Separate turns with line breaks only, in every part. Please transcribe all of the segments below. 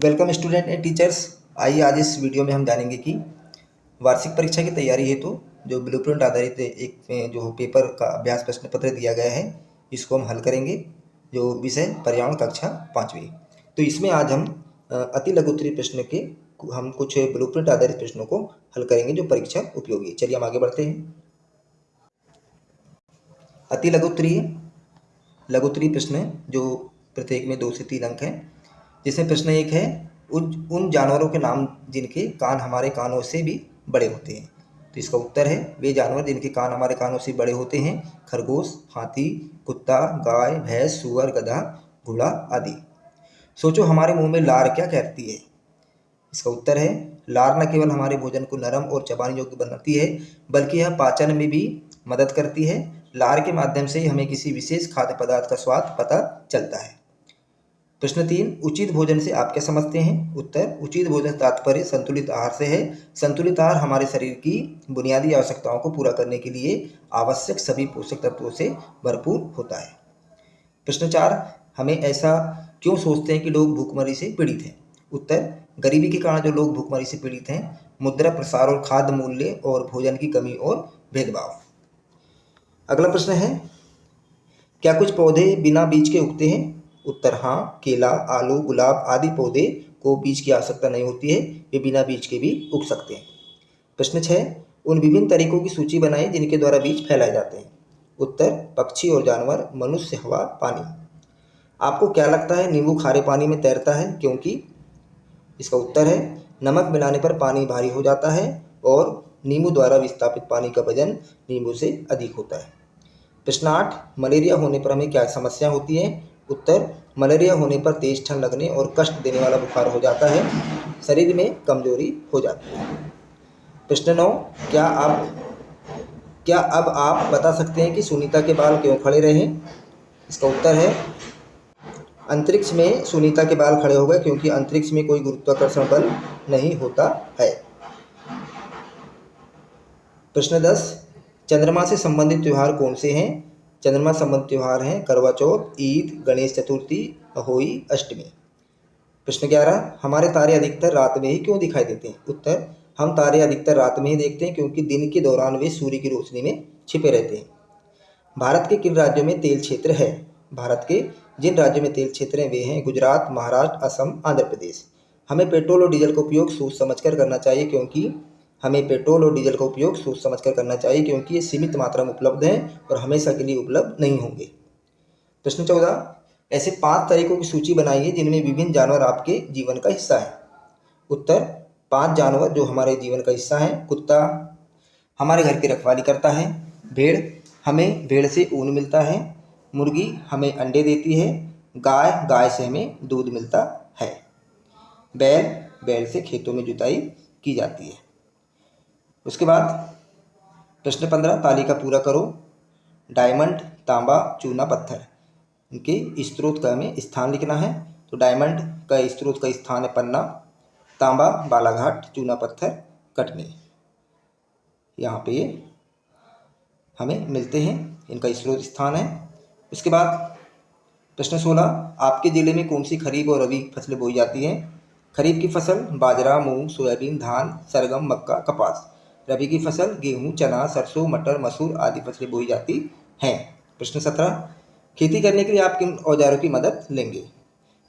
Welcome student and teachers. आइए आज इस वीडियो में हम जानेंगे कि वार्षिक परीक्षा की तैयारी हेतु जो ब्लूप्रिंट आधारित एक जो पेपर का अभ्यास प्रश्न पत्र दिया गया है, इसको हम हल करेंगे। जो विषय पर्यावरण कक्षा 5वीं। तो इसमें आज हम अति लघु उत्तरीय प्रश्न के हम कुछ ब्लूप्रिंट आधारित प्रश्नों को हल करेंगे जो परीक्षा उपयोगी है। चलिए हम आगे बढ़ते हैं। अति लघु उत्तरीय प्रश्न जो प्रत्येक में 2 से 3 अंक हैं। जिसमें प्रश्न 1 है, उन जानवरों के नाम जिनके कान हमारे कानों से भी बड़े होते हैं। तो इसका उत्तर है, वे जानवर जिनके कान हमारे कानों से बड़े होते हैं खरगोश, हाथी, कुत्ता, गाय, भैंस, सुअर, गधा, घोड़ा आदि। सोचो हमारे मुंह में लार क्या कहती है। इसका उत्तर है, लार न केवल हमारे भोजन को नरम और चबाने योग्य बनाती है, बल्कि यह पाचन में भी मदद करती है। लार के माध्यम से ही हमें किसी विशेष खाद्य पदार्थ का स्वाद पता चलता है। प्रश्न 3, उचित भोजन से आप क्या समझते हैं। उत्तर, उचित भोजन तात्पर्य संतुलित आहार से है। संतुलित आहार हमारे शरीर की बुनियादी आवश्यकताओं को पूरा करने के लिए आवश्यक सभी पोषक तत्वों से भरपूर होता है। प्रश्न 4, हमें ऐसा क्यों सोचते हैं कि लोग भूखमरी से पीड़ित हैं। उत्तर, गरीबी के कारण जो लोग भूखमरी से पीड़ित हैं, मुद्रा प्रसार और खाद्य मूल्य और भोजन की कमी और भेदभाव। अगला प्रश्न है, क्या कुछ पौधे बिना बीज के उगते हैं। उत्तर, हाँ, केला, आलू, गुलाब आदि पौधे को बीज की आवश्यकता नहीं होती है, वे बिना बीज के भी उग सकते हैं। प्रश्न 6, उन विभिन्न तरीकों की सूची बनाएं जिनके द्वारा बीज फैलाए जाते हैं। उत्तर, पक्षी और जानवर, मनुष्य, हवा, पानी। आपको क्या लगता है नींबू खारे पानी में तैरता है क्योंकि। इसका उत्तर है, नमक मिलाने पर पानी भारी हो जाता है और नींबू द्वारा विस्थापित पानी का वजन नींबू से अधिक होता है। प्रश्न 8, मलेरिया होने पर हमें क्या समस्या होती है। उत्तर, मलेरिया होने पर तेज ठंड लगने और कष्ट देने वाला बुखार हो जाता है, शरीर में कमजोरी हो जाती है। प्रश्न 9, क्या अब आप बता सकते हैं कि सुनीता के बाल क्यों खड़े रहे। इसका उत्तर है, अंतरिक्ष में सुनीता के बाल खड़े हो गए क्योंकि अंतरिक्ष में कोई गुरुत्वाकर्षण बल नहीं होता है। प्रश्न 10, चंद्रमा से संबंधित त्योहार कौन से हैं। चंद्रमा संबंधित त्योहार हैं करवा चौथ, ईद, गणेश चतुर्थी, अहोई, अष्टमी। प्रश्न 11, हमारे तारे अधिकतर रात में ही क्यों दिखाई देते हैं। उत्तर, हम तारे अधिकतर रात में ही देखते हैं क्योंकि दिन के दौरान वे सूर्य की रोशनी में छिपे रहते हैं। भारत के किन राज्यों में तेल क्षेत्र है। भारत के जिन राज्यों में तेल क्षेत्र हैं वे हैं गुजरात, महाराष्ट्र, असम, आंध्र प्रदेश। हमें पेट्रोल और डीजल का उपयोग सोच समझकर करना चाहिए क्योंकि ये सीमित मात्रा में उपलब्ध हैं और हमेशा के लिए उपलब्ध नहीं होंगे। प्रश्न 14, ऐसे 5 तरीकों की सूची बनाइए जिनमें विभिन्न जानवर आपके जीवन का हिस्सा है। उत्तर, 5 जानवर जो हमारे जीवन का हिस्सा हैं। कुत्ता हमारे घर की रखवाली करता है। भेड़, हमें भेड़ से ऊन मिलता है। मुर्गी हमें अंडे देती है। गाय से हमें दूध मिलता है। बैल से खेतों में जुताई की जाती है। उसके बाद प्रश्न 15, तालिका पूरा करो। डायमंड, तांबा, चूना, पत्थर, इनके स्रोत का हमें स्थान लिखना है। तो डायमंड का स्रोत का स्थान है पन्ना, तांबा बालाघाट, चूना पत्थर कटनी। यहाँ पे ये हमें मिलते हैं, इनका स्रोत स्थान है। उसके बाद प्रश्न 16, आपके ज़िले में कौन सी खरीफ और रबी फसलें बोई जाती हैं। खरीफ की फसल बाजरा, मूंग, सोयाबीन, धान, सरगम, मक्का, कपास। रबी की फसल गेहूं, चना, सरसों, मटर, मसूर आदि फसलें बोई जाती हैं। प्रश्न 17, खेती करने के लिए आप किन औजारों की मदद लेंगे।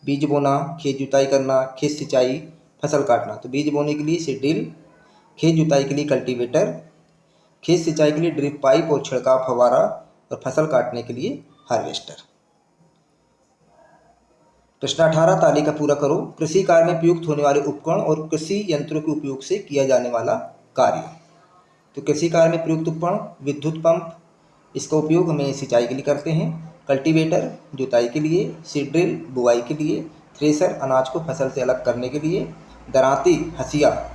बीज बोना, खेत जुताई करना, खेत सिंचाई, फसल काटना। तो बीज बोने के लिए सीड्रिल, खेत जुताई के लिए कल्टीवेटर, खेत सिंचाई के लिए ड्रिप पाइप और छिड़काव फव्वारा, और फसल काटने के लिए हार्वेस्टर। प्रश्न 18, तालिका पूरा करो। कृषि कार्य में प्रयुक्त होने वाले उपकरण और कृषि यंत्रों के उपयोग से किया जाने वाला कार्य। तो कृषि कार्य में प्रयुक्त उपकरण, विद्युत पंप, इसका उपयोग हमें सिंचाई के लिए करते हैं। कल्टीवेटर जुताई के लिए, सीड्रिल बुआई के लिए, थ्रेसर अनाज को फसल से अलग करने के लिए, दरांती हसिया,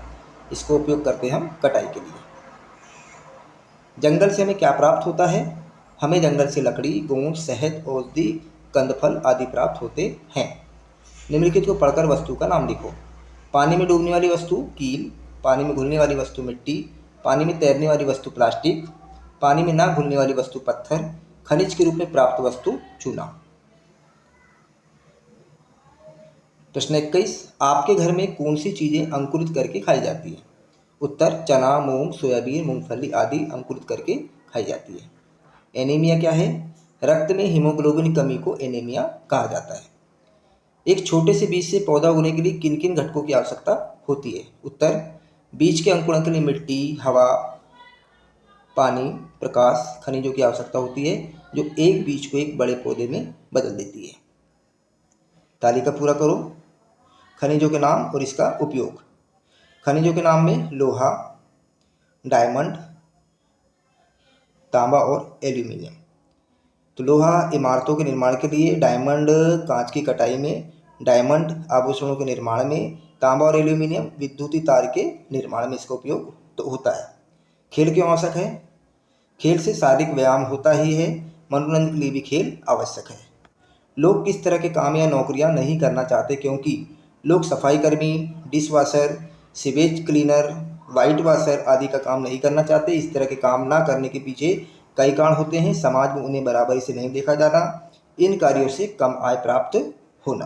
इसको उपयोग करते हैं हम कटाई के लिए। जंगल से हमें क्या प्राप्त होता है। हमें जंगल से लकड़ी, गोंद, शहद, औषधि, कंदफल आदि प्राप्त होते हैं। निम्नलिखित को पढ़कर वस्तु का नाम लिखो। पानी में डूबने वाली वस्तु कील, पानी में घुलने वाली वस्तु मिट्टी, पानी में तैरने वाली वस्तु प्लास्टिक, पानी में ना घुलने वाली वस्तु पत्थर, खनिज के रूप में प्राप्त वस्तु चूना। प्रश्न 21, आपके घर में कौन सी चीज़ें अंकुरित करके खाई जाती हैं? उत्तर, चना, मूंग, सोयाबीन, मूंगफली आदि अंकुरित करके खाई जाती है। एनीमिया क्या है? रक्त में हीमोग्लोबिन की कमी को एनीमिया कहा जाता है। एक छोटे से बीज से पौधा उगने के लिए किन किन घटकों की आवश्यकता होती है? उत्तर, बीज के अंकुरण के लिए मिट्टी, हवा, पानी, प्रकाश, खनिजों की आवश्यकता होती है, जो एक बीज को एक बड़े पौधे में बदल देती है। तालिका पूरा करो। खनिजों के नाम और इसका उपयोग। खनिजों के नाम में लोहा, डायमंड, तांबा और एल्यूमिनियम। तो लोहा इमारतों के निर्माण के लिए, डायमंड कांच की कटाई में, डायमंड आभूषणों के निर्माण में, तांबा और एल्यूमिनियम विद्युतीय तार के निर्माण में इसका उपयोग तो होता है। खेल क्यों आवश्यक है? खेल से शारीरिक व्यायाम होता ही है, मनोरंजन के लिए भी खेल आवश्यक है। लोग किस तरह के काम या नौकरियां नहीं करना चाहते? क्योंकि लोग सफाई कर्मी, dish washer, sewage cleaner, white washer आदि का काम नहीं करना चाहते। इस तरह के काम ना करने के पीछे कई कारण होते हैं। समाज में उन्हें बराबरी से नहीं देखा जाना, इन कार्यों से कम आय प्राप्त होना।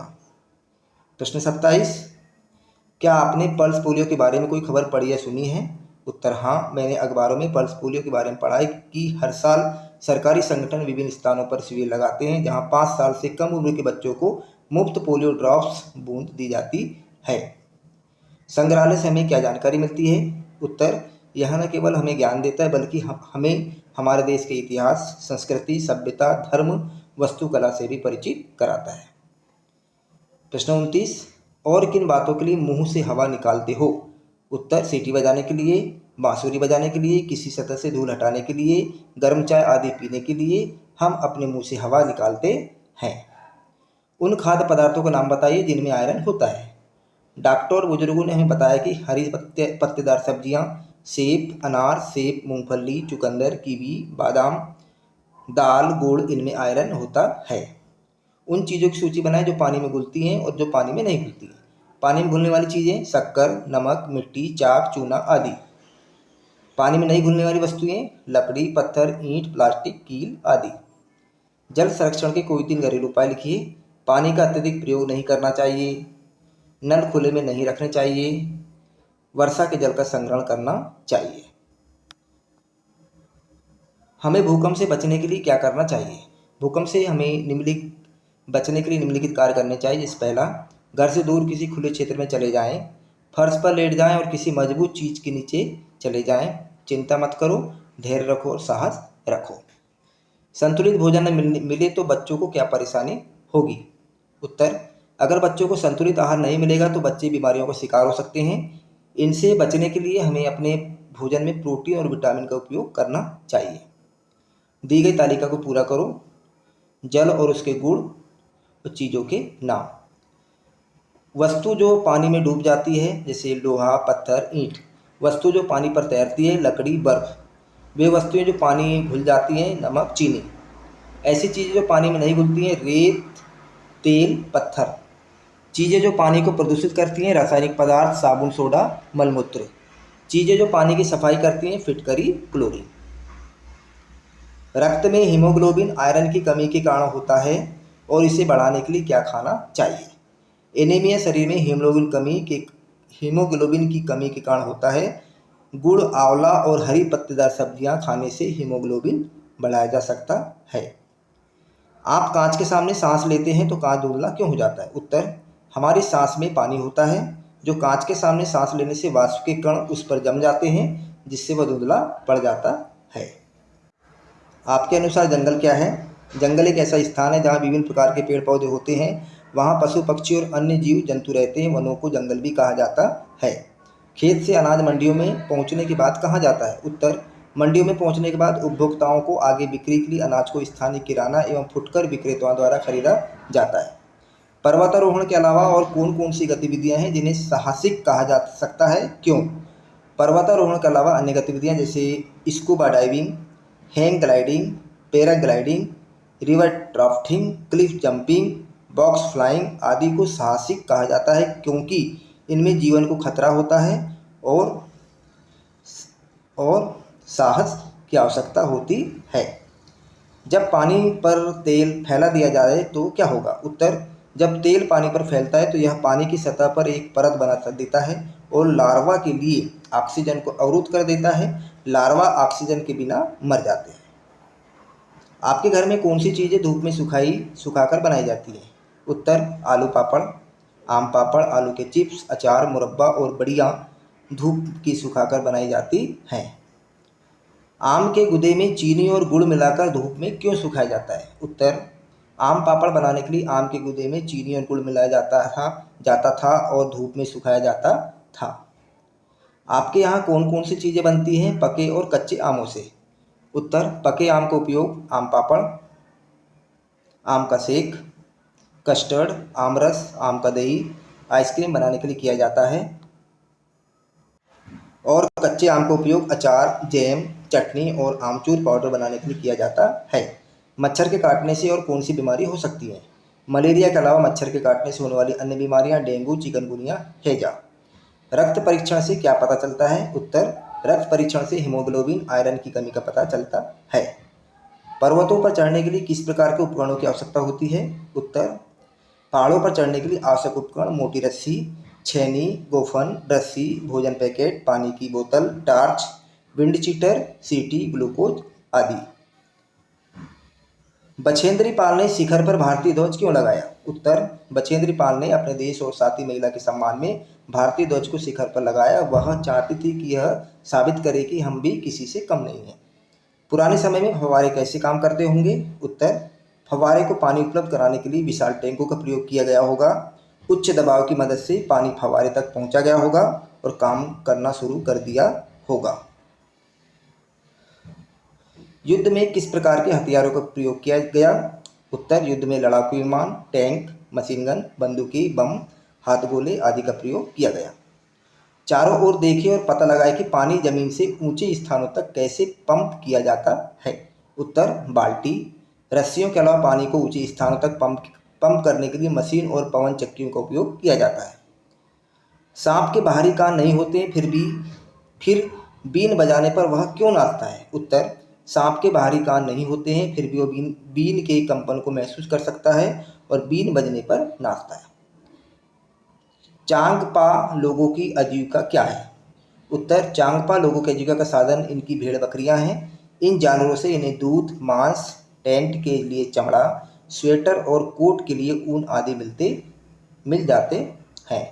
प्रश्न 27, क्या आपने पल्स पोलियो के बारे में कोई खबर पढ़ी या सुनी है? उत्तर, हाँ, मैंने अखबारों में पल्स पोलियो के बारे में पढ़ा है कि हर साल सरकारी संगठन विभिन्न स्थानों पर शिविर लगाते हैं, जहां 5 साल से कम उम्र के बच्चों को मुफ्त पोलियो ड्रॉप्स बूंद दी जाती है। संग्रहालय से हमें क्या जानकारी मिलती है? उत्तर, यह न केवल हमें ज्ञान देता है, बल्कि हमें हमारे देश के इतिहास, संस्कृति, सभ्यता, धर्म, वास्तुकला से भी परिचित कराता है। प्रश्न 29, और किन बातों के लिए मुंह से हवा निकालते हो? उत्तर, सीटी बजाने के लिए, बांसुरी बजाने के लिए, किसी सतह से धूल हटाने के लिए, गर्म चाय आदि पीने के लिए हम अपने मुंह से हवा निकालते हैं। उन खाद्य पदार्थों का नाम बताइए जिनमें आयरन होता है। डॉक्टर और बुजुर्गों ने हमें बताया कि हरी पत्तेदार सब्जियां, सेब, अनार, सेब, मूंगफली, चुकंदर, कीवी, बादाम, दाल, गुड़, इनमें आयरन होता है। उन चीज़ों की सूची बनाएं जो पानी में घुलती हैं और जो पानी में नहीं घुलती हैं। पानी में घुलने वाली चीज़ें शक्कर, नमक, मिट्टी, चाक, चूना आदि। पानी में नहीं घुलने वाली वस्तुएं लकड़ी, पत्थर, ईंट, प्लास्टिक, कील आदि। जल संरक्षण के कोई 3 घरेलू उपाय लिखिए। पानी का अत्यधिक प्रयोग नहीं करना चाहिए, नल खुले में नहीं रखने चाहिए, वर्षा के जल का संग्रहण करना चाहिए। हमें भूकंप से बचने के लिए क्या करना चाहिए? भूकंप से हमें बचने के लिए निम्नलिखित कार्य करने चाहिए। जैसे पहला, घर से दूर किसी खुले क्षेत्र में चले जाएं, फर्श पर लेट जाएं और किसी मजबूत चीज़ के नीचे चले जाएं। चिंता मत करो, धैर्य रखो और साहस रखो। संतुलित भोजन न मिले तो बच्चों को क्या परेशानी होगी? उत्तर, अगर बच्चों को संतुलित आहार नहीं मिलेगा तो बच्चे बीमारियों का शिकार हो सकते हैं। इनसे बचने के लिए हमें अपने भोजन में प्रोटीन और विटामिन का उपयोग करना चाहिए। दी गई तालिका को पूरा करो। जल और उसके गुण और चीज़ों के नाम। वस्तु जो पानी में डूब जाती है, जैसे लोहा, पत्थर, ईंट। वस्तु जो पानी पर तैरती है, लकड़ी, बर्फ। वे वस्तुएं जो पानी में घुल जाती हैं, नमक, चीनी। ऐसी चीज़ें जो पानी में नहीं घुलती हैं, रेत, तेल, पत्थर। चीज़ें जो पानी को प्रदूषित करती हैं, रासायनिक पदार्थ, साबुन, सोडा, मलमूत्र। चीज़ें जो पानी की सफाई करती हैं, फिटकरी, क्लोरीन। रक्त में हीमोग्लोबिन आयरन की कमी के कारण होता है और इसे बढ़ाने के लिए क्या खाना चाहिए? एनीमिया शरीर में हीमोग्लोबिन की कमी के कारण होता है। गुड़, आंवला और हरी पत्तेदार सब्जियां खाने से हीमोग्लोबिन बढ़ाया जा सकता है। आप कांच के सामने सांस लेते हैं तो कांच धुंधला क्यों हो जाता है? उत्तर, हमारी सांस में पानी होता है जो कांच के सामने सांस लेने से वाष्प के कण उस पर जम जाते हैं, जिससे वह धुंधला पड़ जाता है। आपके अनुसार जंगल क्या है? जंगल एक ऐसा स्थान है जहाँ विभिन्न प्रकार के पेड़ पौधे होते हैं। वहाँ पशु पक्षी और अन्य जीव जंतु रहते हैं। वनों को जंगल भी कहा जाता है। खेत से अनाज मंडियों में पहुँचने के बाद कहाँ जाता है? उत्तर, मंडियों में पहुँचने के बाद उपभोक्ताओं को आगे बिक्री के लिए अनाज को स्थानीय किराना एवं फुटकर विक्रेताओं द्वारा खरीदा जाता है। पर्वतारोहण के अलावा और कौन कौन सी गतिविधियाँ हैं जिन्हें साहसिक कहा जा सकता है, क्यों? पर्वतारोहण के अलावा अन्य गतिविधियाँ जैसे scuba diving, hang gliding, paragliding, river rafting, Cliff jumping, box flying आदि को साहसिक कहा जाता है, क्योंकि इनमें जीवन को खतरा होता है और साहस की आवश्यकता होती है। जब पानी पर तेल फैला दिया जाए तो क्या होगा? उत्तर, जब तेल पानी पर फैलता है तो यह पानी की सतह पर एक परत बना देता है और लार्वा के लिए ऑक्सीजन को अवरुद्ध कर देता है। लार्वा ऑक्सीजन के बिना मर जाते हैं। आपके घर में कौन सी चीज़ें धूप में सुखाकर बनाई जाती हैं? उत्तर आलू पापड़, आम पापड़, आलू के चिप्स, अचार, मुरब्बा और बड़ियाँ धूप की सुखाकर बनाई जाती हैं। आम के गूदे में चीनी और गुड़ मिलाकर धूप में क्यों सुखाया जाता है? उत्तर आम पापड़ बनाने के लिए आम के गूदे में चीनी और गुड़ मिलाया जाता था और धूप में सुखाया जाता था। आपके यहाँ कौन कौन सी चीज़ें बनती हैं पके और कच्चे आमों से? उत्तर पके आम का उपयोग आम पापड़, आम का सेक, कस्टर्ड, आम रस, आम का दही, आइसक्रीम बनाने के लिए किया जाता है और कच्चे आम का उपयोग अचार, जैम, चटनी और आमचूर पाउडर बनाने के लिए किया जाता है। मच्छर के काटने से और कौन सी बीमारी हो सकती है? मलेरिया के अलावा मच्छर के काटने से होने वाली अन्य बीमारियां डेंगू, चिकनगुनिया, हैजा। रक्त परीक्षण से क्या पता चलता है? उत्तर रक्त परीक्षण से हीमोग्लोबिन, आयरन की कमी का पता चलता है। पर्वतों पर चढ़ने के लिए किस प्रकार के उपकरणों की आवश्यकता होती है? उत्तर पहाड़ों पर चढ़ने के लिए आवश्यक उपकरण मोटी रस्सी, छेनी, गोफन, रस्सी, भोजन पैकेट, पानी की बोतल, टार्च, विंड चीटर, सीटी, ग्लूकोज आदि। बछेंद्री पाल ने शिखर पर भारतीय ध्वज क्यों लगाया? उत्तर बछेंद्री पाल ने अपने देश और साथी महिला के सम्मान में भारतीय ध्वज को शिखर पर लगाया। वह चाहती थी कि यह साबित करे कि हम भी किसी से कम नहीं हैं। पुराने समय में फव्वारे कैसे काम करते होंगे? उत्तर फव्वारे को पानी उपलब्ध कराने के लिए विशाल टैंकों का प्रयोग किया गया होगा। उच्च दबाव की मदद से पानी फव्वारे तक पहुंचा गया होगा और काम करना शुरू कर दिया होगा। युद्ध में किस प्रकार के हथियारों का प्रयोग किया गया? उत्तर युद्ध में लड़ाकू विमान, टैंक, मशीन गन, बंदूकें, बम, हाथगोले आदि का प्रयोग किया गया। चारों ओर देखें और पता लगाएं कि पानी जमीन से ऊंचे स्थानों तक कैसे पंप किया जाता है। उत्तर बाल्टी। रस्सियों के अलावा पानी को ऊंचे स्थानों तक पंप करने के लिए मशीन और पवन चक्कियों का उपयोग किया जाता है। सांप के बाहरी कान नहीं होते फिर बीन बजाने पर वह क्यों नाचता है? उत्तर सांप के बाहरी कान नहीं होते हैं फिर भी वो बीन के कंपन को महसूस कर सकता है और बीन बजने पर नाचता है। चांगपा लोगों की आजीविका क्या है? उत्तर चांगपा लोगों की आजीविका का साधन इनकी भेड़ बकरियां हैं। इन जानवरों से इन्हें दूध, मांस, टेंट के लिए चमड़ा, स्वेटर और कोट के लिए ऊन आदि मिल जाते हैं।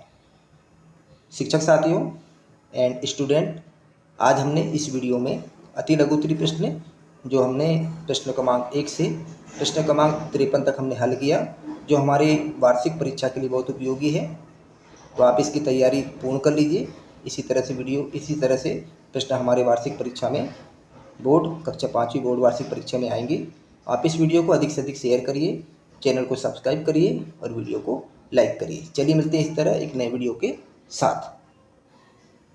शिक्षक साथियों एंड स्टूडेंट, आज हमने इस वीडियो में अति लघु उत्तरीय प्रश्न जो हमने प्रश्न क्रमांक 1 से प्रश्न क्रमांक 53 तक हमने हल किया, जो हमारे वार्षिक परीक्षा के लिए बहुत उपयोगी है। तो आप इसकी तैयारी पूर्ण कर लीजिए। इसी तरह से प्रश्न हमारे वार्षिक परीक्षा में बोर्ड कक्षा 5वीं बोर्ड वार्षिक परीक्षा में आएंगे। आप इस वीडियो को अधिक से अधिक शेयर करिए, चैनल को सब्सक्राइब करिए और वीडियो को लाइक करिए। चलिए मिलते हैं इस तरह एक नए वीडियो के साथ।